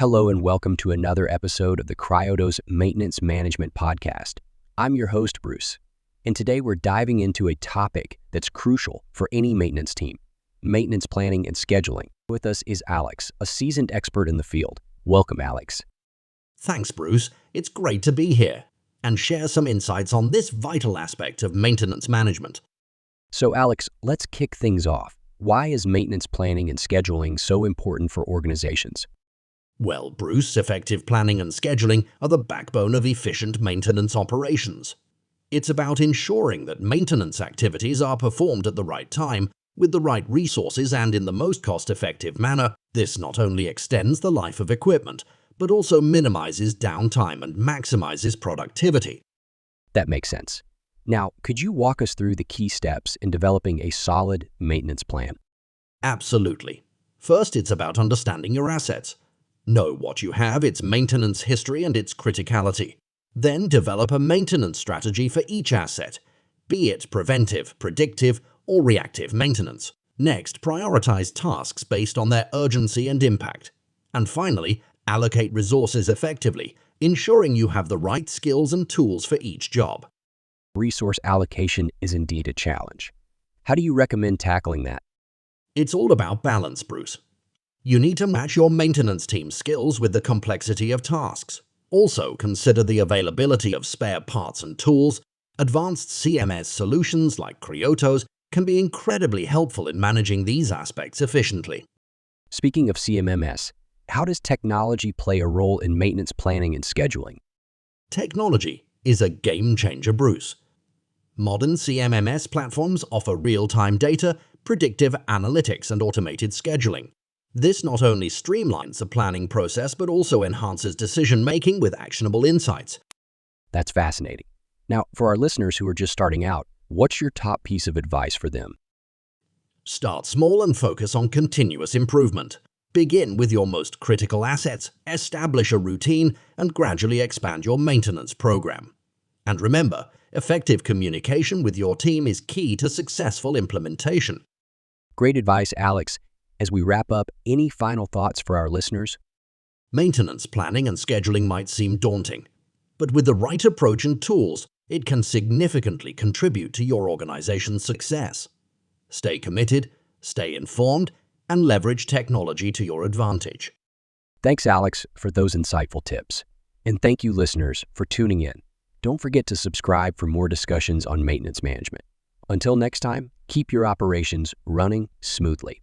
Hello and welcome to another episode of the Cryotos Maintenance Management Podcast. I'm your host, Bruce, and today we're diving into a topic that's crucial for any maintenance team: maintenance planning and scheduling. With us is Alex, a seasoned expert in the field. Welcome, Alex. Thanks, Bruce. It's great to be here and share some insights on this vital aspect of maintenance management. So, Alex, let's kick things off. Why is maintenance planning and scheduling so important for organizations? Well, Bruce, effective planning and scheduling are the backbone of efficient maintenance operations. It's about ensuring that maintenance activities are performed at the right time, with the right resources and in the most cost-effective manner. This not only extends the life of equipment, but also minimizes downtime and maximizes productivity. That makes sense. Now, could you walk us through the key steps in developing a solid maintenance plan? Absolutely. First, it's about understanding your assets. Know what you have, its maintenance history, and its criticality. Then develop a maintenance strategy for each asset, be it preventive, predictive, or reactive maintenance. Next, prioritize tasks based on their urgency and impact. And finally, allocate resources effectively, ensuring you have the right skills and tools for each job. Resource allocation is indeed a challenge. How do you recommend tackling that? It's all about balance, Bruce. You need to match your maintenance team's skills with the complexity of tasks. Also, consider the availability of spare parts and tools. Advanced CMMS solutions like Cryotos can be incredibly helpful in managing these aspects efficiently. Speaking of CMMS, how does technology play a role in maintenance planning and scheduling? Technology is a game changer, Bruce. Modern CMMS platforms offer real-time data, predictive analytics, and automated scheduling. This not only streamlines the planning process, but also enhances decision-making with actionable insights. That's fascinating. Now, for our listeners who are just starting out, what's your top piece of advice for them? Start small and focus on continuous improvement. Begin with your most critical assets, establish a routine, and gradually expand your maintenance program. And remember, effective communication with your team is key to successful implementation. Great advice, Alex. As we wrap up, any final thoughts for our listeners? Maintenance planning and scheduling might seem daunting, but with the right approach and tools, it can significantly contribute to your organization's success. Stay committed, stay informed, and leverage technology to your advantage. Thanks, Alex, for those insightful tips. And thank you, listeners, for tuning in. Don't forget to subscribe for more discussions on maintenance management. Until next time, keep your operations running smoothly.